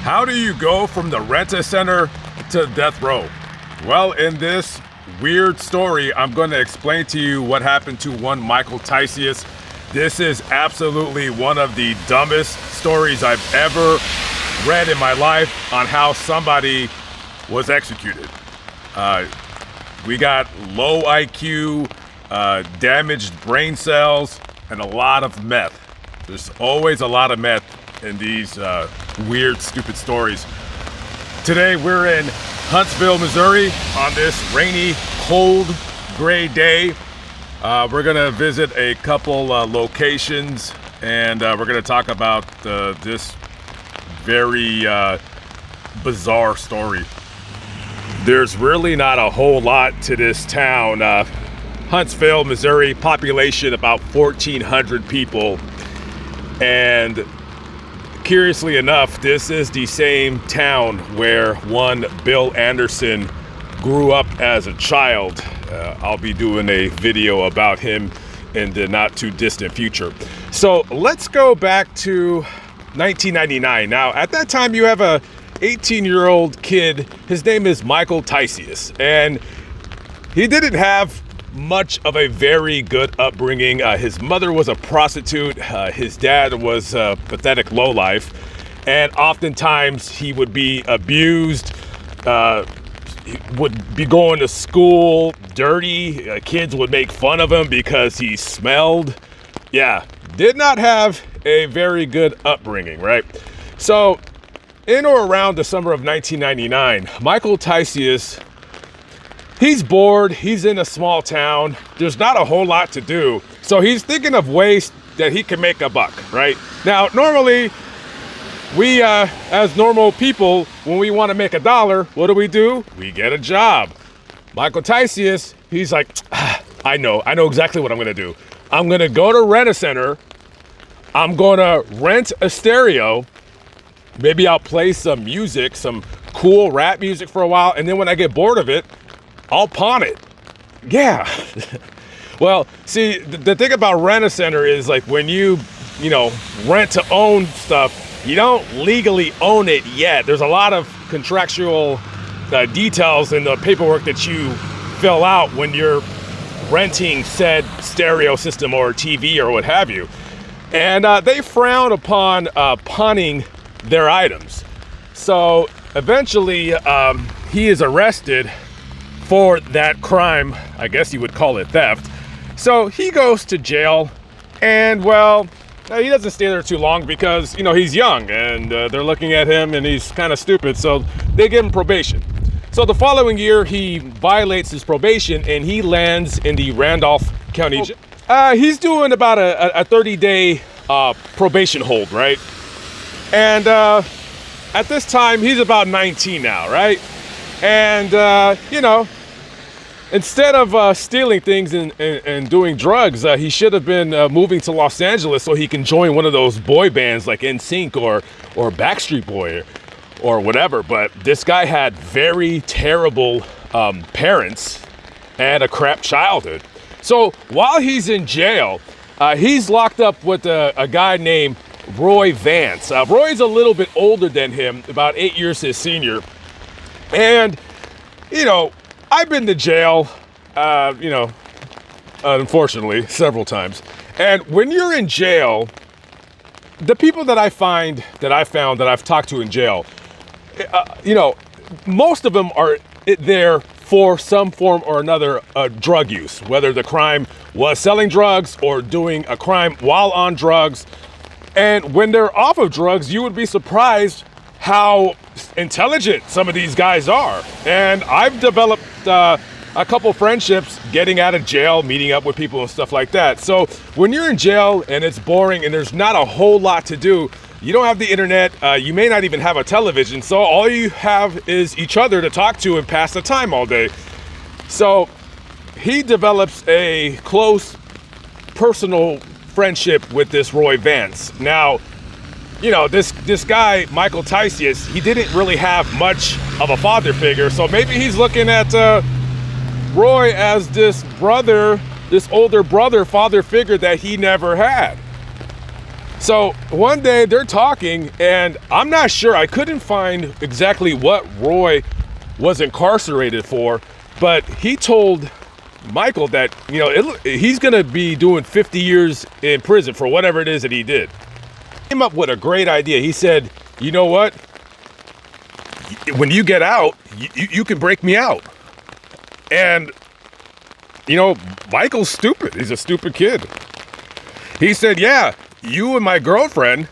How do you go from the rent-a-center to death row? Well, in this weird story, I'm going to explain to you what happened to one Michael Tysius. This is absolutely one of the dumbest stories I've ever read in my life on how somebody was executed. We got low IQ, damaged brain cells, and a lot of meth. There's always a lot of meth in these weird, stupid stories. Today we're in Huntsville, Missouri on this rainy, cold, gray day. We're gonna visit a couple locations, and we're gonna talk about this very bizarre story. There's really not a whole lot to this town. Huntsville, Missouri, population about 1,400 people. And curiously enough, this is the same town where one Bill Anderson grew up as a child. I'll be doing a video about him in the not too distant future. So let's go back to 1999. Now, at that time, you have a 18-year-old kid. His name is Michael Tysius, and he didn't have much of a very good upbringing. His mother was a prostitute. His dad was a pathetic lowlife, and oftentimes he would be abused. He would be going to school dirty. Kids would make fun of him because he smelled. Yeah, did not have a very good upbringing, right? So in or around the summer of 1999, Michael Tysius, he's bored. He's in a small town. There's not a whole lot to do. So he's thinking of ways that he can make a buck, right? Now, normally, we, as normal people, when we want to make a dollar, what do? We get a job. Michael Tysius, he's like, I know exactly what I'm going to do. I'm going to go to Rent-A-Center. I'm going to rent a stereo. Maybe I'll play some music, some cool rap music for a while. And then when I get bored of it, I'll pawn it. Yeah. Well, see, the thing about Rent-A-Center is, like, when you rent to own stuff, you don't legally own it yet. There's a lot of contractual details in the paperwork that you fill out when you're renting said stereo system or TV or what have you. And they frown upon pawning their items. So eventually he is arrested for that crime. I guess you would call it theft. So he goes to jail, and well, he doesn't stay there too long because, he's young, and they're looking at him and he's kind of stupid, so they give him probation. So the following year, he violates his probation and he lands in the Randolph County jail. He's doing about a 30-day probation hold, right? And at this time, he's about 19 now, right? And, instead of stealing things and doing drugs, he should have been moving to Los Angeles so he can join one of those boy bands like NSYNC or Backstreet Boy or whatever. But this guy had very terrible parents and a crap childhood. So while he's in jail, he's locked up with a guy named Roy Vance. Roy's a little bit older than him, about 8 years his senior. And, I've been to jail, unfortunately, several times. And when you're in jail, the people that I've found that I've talked to in jail, most of them are there for some form or another drug use, whether the crime was selling drugs or doing a crime while on drugs. And when they're off of drugs, you would be surprised how intelligent some of these guys are. And I've developed a couple friendships getting out of jail, meeting up with people and stuff like that. So when you're in jail and it's boring and there's not a whole lot to do, you don't have the internet, you may not even have a television, so all you have is each other to talk to and pass the time all day. So he develops a close personal friendship with this Roy Vance. Now, this guy, Michael Tysius, he didn't really have much of a father figure, so maybe he's looking at Roy as this older brother father figure that he never had. So one day they're talking, and I'm not sure, I couldn't find exactly what Roy was incarcerated for, but he told Michael that, you know, he's gonna be doing 50 years in prison for whatever it is that he did. He came up with a great idea. He said, you know what? When you get out, you can break me out. And, you know, Michael's stupid. He's a stupid kid. He said, yeah, you and my girlfriend,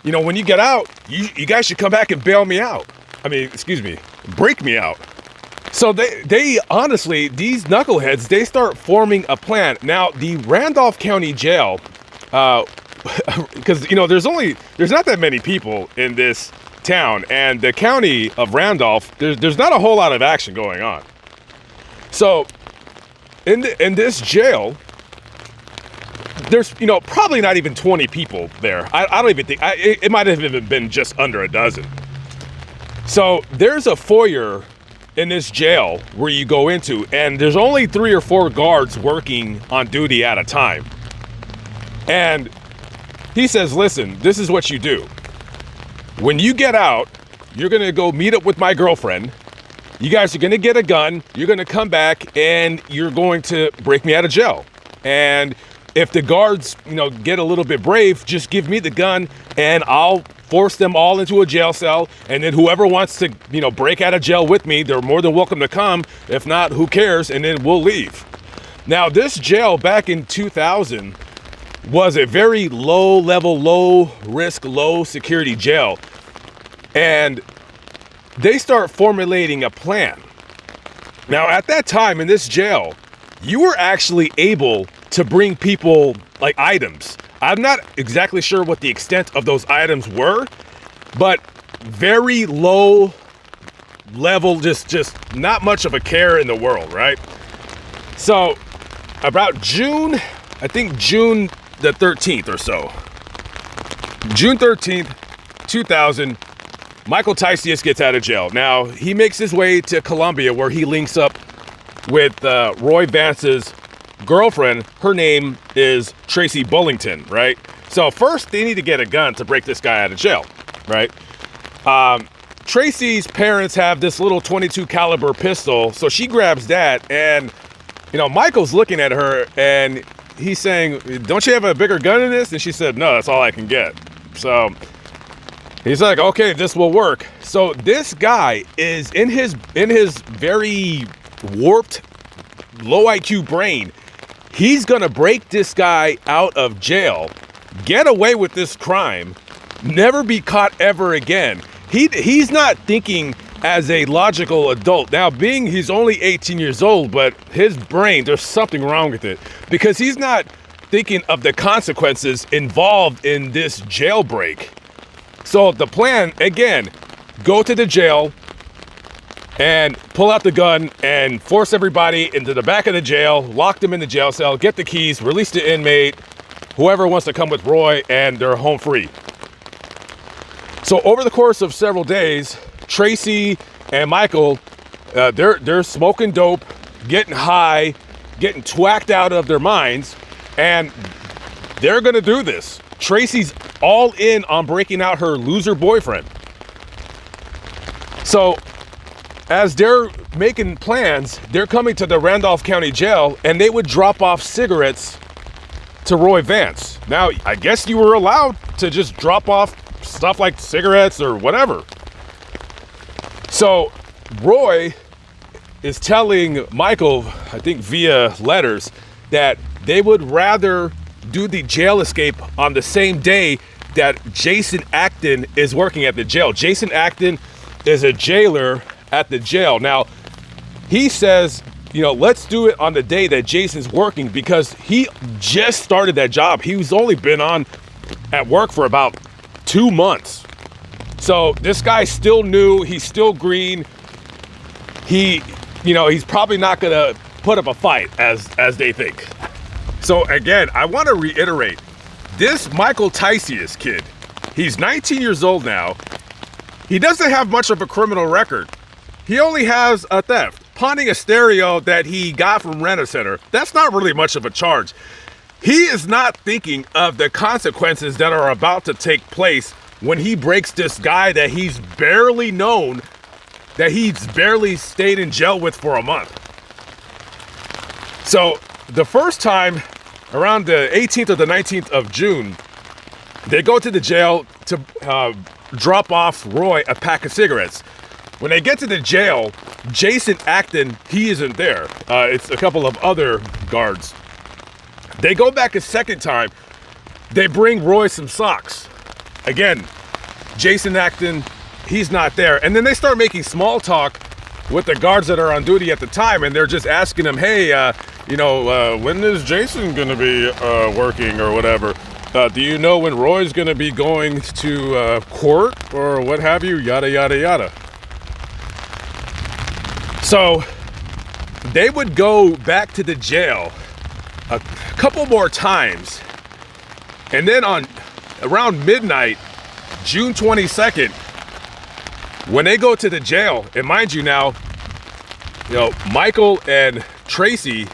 you know, when you get out, you guys should come back and bail me out. I mean, excuse me, break me out. So they honestly, these knuckleheads, they start forming a plan. Now, the Randolph County Jail, because, you know, there's not that many people in this town, and the county of Randolph, there's not a whole lot of action going on. So in this jail, there's, you know, probably not even 20 people there. I don't even think, it might have even been just under a dozen. So there's a foyer in this jail where you go into, and there's only 3 or 4 guards working on duty at a time. And he says, listen, this is what you do. When you get out, you're gonna go meet up with my girlfriend. You guys are gonna get a gun. You're gonna come back and you're going to break me out of jail. And if the guards, you know, get a little bit brave, just give me the gun and I'll force them all into a jail cell. And then whoever wants to, you know, break out of jail with me, they're more than welcome to come. If not, who cares? And then we'll leave. Now, this jail back in 2000 was a very low level, low risk, low security jail. And they start formulating a plan. Now, at that time in this jail, you were actually able to bring people like items. I'm not exactly sure what the extent of those items were, but very low level, just not much of a care in the world, right? So about June, I think June the 13th or so, June 13th, 2000, Michael Tysius gets out of jail. Now, he makes his way to Columbia, where he links up with Roy Vance's girlfriend. Her name is Tracy Bullington, right? So first, they need to get a gun to break this guy out of jail, right? Tracy's parents have this little .22 caliber pistol, so she grabs that, and, you know, Michael's looking at her, and he's saying, don't you have a bigger gun than this? And she said, no, that's all I can get. So he's like, okay, this will work. So this guy is in his very warped, low IQ brain. He's gonna break this guy out of jail, get away with this crime, never be caught ever again. He's not thinking as a logical adult. Now, being he's only 18 years old, but his brain, there's something wrong with it, because he's not thinking of the consequences involved in this jailbreak. So the plan, again, go to the jail and pull out the gun and force everybody into the back of the jail, lock them in the jail cell, get the keys, release the inmate, whoever wants to come with Roy, and they're home free. So over the course of several days, Tracy and Michael, they're smoking dope, getting high, getting twacked out of their minds, and they're gonna do this. Tracy's all in on breaking out her loser boyfriend. So as they're making plans, they're coming to the Randolph County Jail, and they would drop off cigarettes to Roy Vance. Now, I guess you were allowed to just drop off stuff like cigarettes or whatever. So Roy is telling Michael, I think via letters, that they would rather do the jail escape on the same day that Jason Acton is working at the jail. Jason Acton is a jailer at the jail. Now, he says, you know, let's do it on the day that Jason's working, because he just started that job. He's only been on at work for about 2 months. So this guy's still new, he's still green. He, you know, he's probably not gonna put up a fight as they think. So again, I want to reiterate, this Michael Tysius kid, he's 19 years old now. He doesn't have much of a criminal record. He only has a theft. Pawning a stereo that he got from Rent-A-Center. That's not really much of a charge. He is not thinking of the consequences that are about to take place when he breaks this guy that he's barely known, that he's barely stayed in jail with for a month. So the first time, around the 18th or the 19th of June, they go to the jail to drop off Roy a pack of cigarettes. When they get to the jail, Jason Acton, he isn't there. It's a couple of other guards. They go back a second time. They bring Roy some socks. Again, Jason Acton, he's not there. And then they start making small talk with the guards that are on duty at the time, and they're just asking him, hey, when is Jason gonna be working or whatever? Do you know when Roy's gonna be going to court or what have you? Yada, yada, yada. So they would go back to the jail a couple more times. And then on around midnight, June 22nd, when they go to the jail, and mind you now, Michael and Tracy,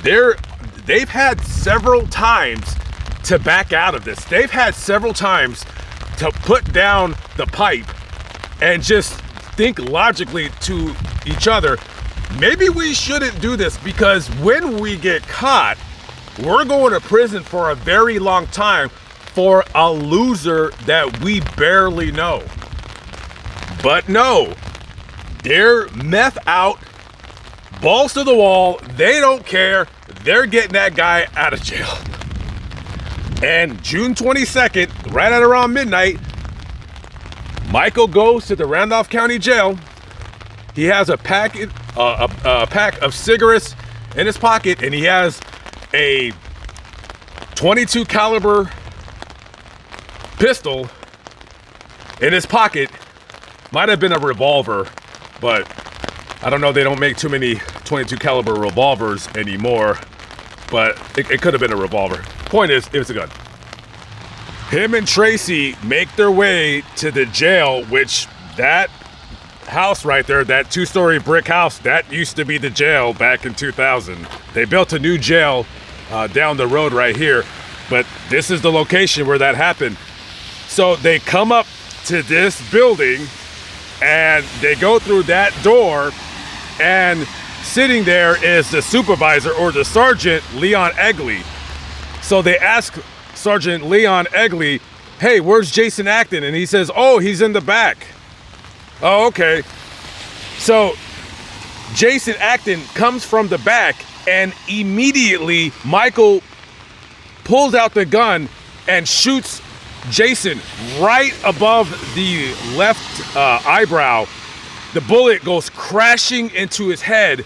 they've had several times to back out of this. They've had several times to put down the pipe and just think logically to each other, maybe we shouldn't do this, because when we get caught, we're going to prison for a very long time for a loser that we barely know. But no, they're meth out, balls to the wall. They don't care. They're getting that guy out of jail. And June 22nd, right at around midnight, Michael goes to the Randolph County Jail. He has a pack of cigarettes in his pocket, and he has a .22 caliber pistol in his pocket. Might have been a revolver, but I don't know. They don't make too many .22 caliber revolvers anymore, but it could have been a revolver. Point is, it was a gun. Him and Tracy make their way to the jail, which that house right there, that two-story brick house, that used to be the jail back in 2000. They built a new jail down the road right here, but this is the location where that happened. So they come up to this building and they go through that door, and sitting there is the supervisor, or the Sergeant Leon Egley. So they ask Sergeant Leon Egley, hey, where's Jason Acton? And he says, oh, he's in the back. Oh, okay. So Jason Acton comes from the back, and immediately Michael pulls out the gun and shoots Jason right above the left eyebrow. The bullet goes crashing into his head,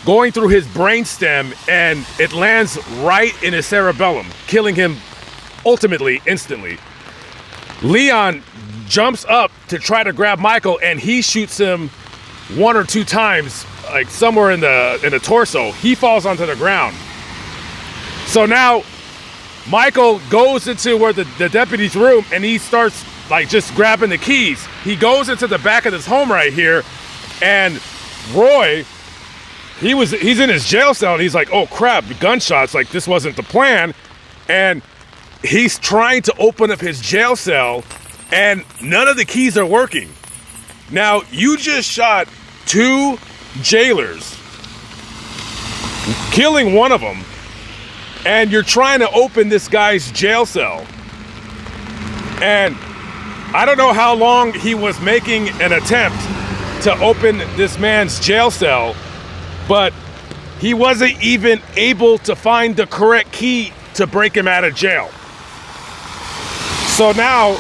going through his brainstem, and it lands right in his cerebellum, killing him ultimately, instantly. Leon jumps up to try to grab Michael, and he shoots him one or two times, like somewhere in the torso. He falls onto the ground. So now Michael goes into where the deputy's room, and he starts like just grabbing the keys. He goes into the back of this home right here, and Roy, he's in his jail cell, and he's like, oh crap, gunshots, like this wasn't the plan. And he's trying to open up his jail cell, and none of the keys are working. Now, you just shot two jailers, killing one of them, and you're trying to open this guy's jail cell. And I don't know how long he was making an attempt to open this man's jail cell, but he wasn't even able to find the correct key to break him out of jail. So now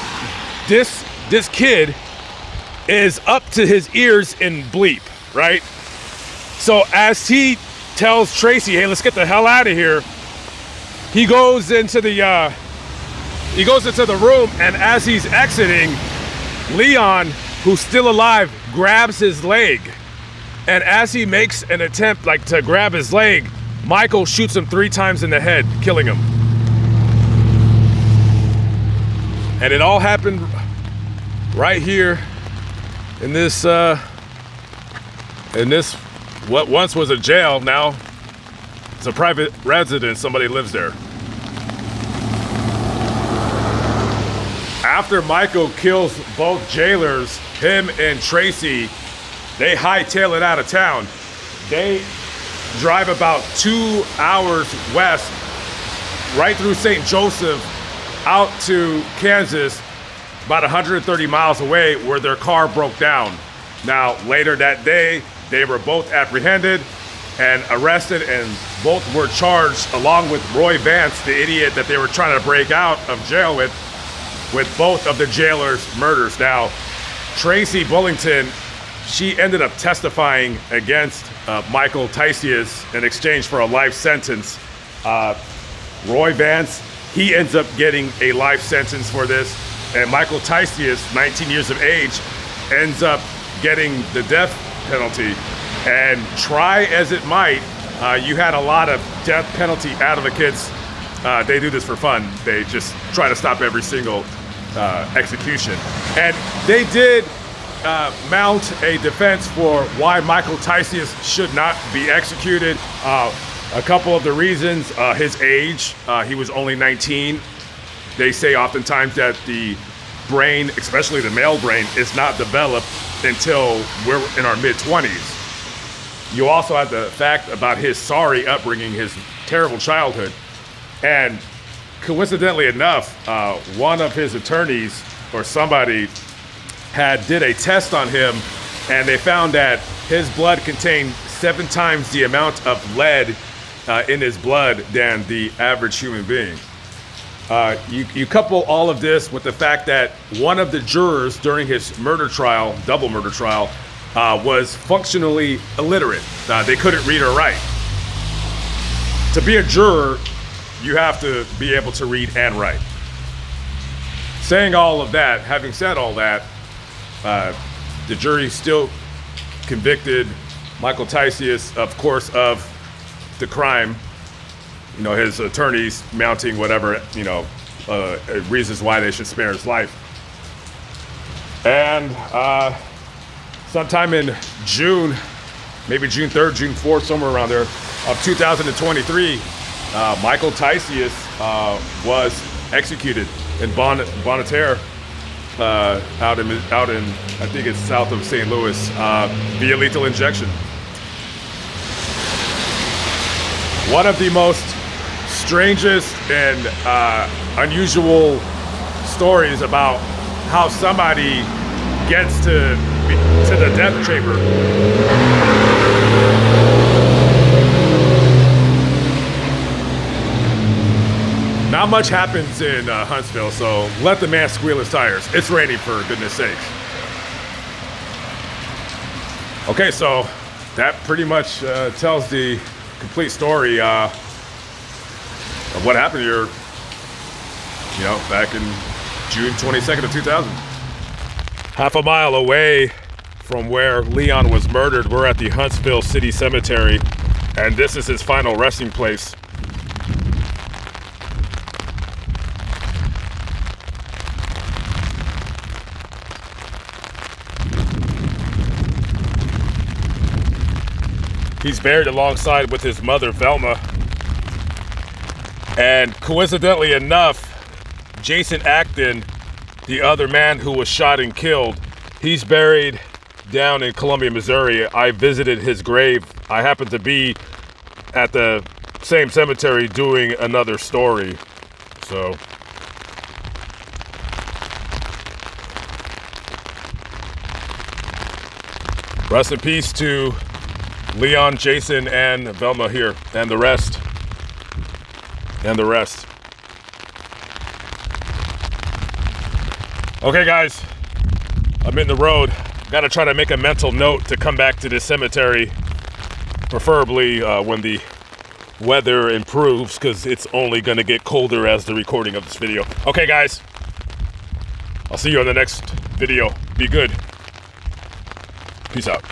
this kid is up to his ears in bleep, right? So as he tells Tracy, hey, let's get the hell out of here, he goes into the room, and as he's exiting, Leon, who's still alive, grabs his leg. And as he makes an attempt like to grab his leg, Michael shoots him 3 times in the head, killing him. And it all happened right here in this what once was a jail, now It's a private residence, somebody lives there. After Michael kills both jailers, him and Tracy, they hightail it out of town. They drive about 2 hours west, right through St. Joseph, out to Kansas, about 130 miles away, where their car broke down. Now, later that day, they were both apprehended and arrested, and both were charged, along with Roy Vance, the idiot that they were trying to break out of jail with both of the jailers' murders. Now, Tracy Bullington, she ended up testifying against Michael Tysius in exchange for a life sentence. Roy Vance, he ends up getting a life sentence for this, and Michael Tysius, 19 years of age, ends up getting the death penalty. And try as it might, you had a lot of death penalty advocates. They do this for fun. They just try to stop every single execution. And they did mount a defense for why Michael Tysius should not be executed. A couple of the reasons: his age. He was only 19. They say oftentimes that the brain, especially the male brain, is not developed until we're in our mid-20s. You also have the fact about his sorry upbringing, his terrible childhood. And coincidentally enough, one of his attorneys or somebody did a test on him, and they found that his blood contained 7 times the amount of lead in his blood than the average human being. You couple all of this with the fact that one of the jurors during his murder trial, double murder trial, was functionally illiterate. They couldn't read or write. To be a juror, you have to be able to read and write. Saying all of that, having said all that, the jury still convicted Michael Tysius, of course, of the crime. You know, his attorneys mounting whatever, reasons why they should spare his life. And sometime in June, maybe June 3rd, June 4th, somewhere around there, of 2023, Michael Tysius was executed in Bonneterre, out in I think it's south of St. Louis, via lethal injection. One of the most strangest and unusual stories about how somebody gets to the death chamber. Not much happens in Huntsville, so let the man squeal his tires. It's raining, for goodness sakes. Okay, so that pretty much tells the complete story of what happened here, back in June 22nd of 2000. Half a mile away from where Leon was murdered, we're at the Huntsville City Cemetery, and this is his final resting place. He's buried alongside with his mother, Velma. And coincidentally enough, Jason Acton, the other man who was shot and killed, he's buried down in Columbia, Missouri. I visited his grave. I happened to be at the same cemetery doing another story. So rest in peace to Leon, Jason, and Velma here, and the rest. Okay, guys, I'm in the road. Gotta try to make a mental note to come back to this cemetery, preferably when the weather improves, because it's only gonna get colder as the recording of this video. Okay, guys, I'll see you on the next video. Be good. Peace out.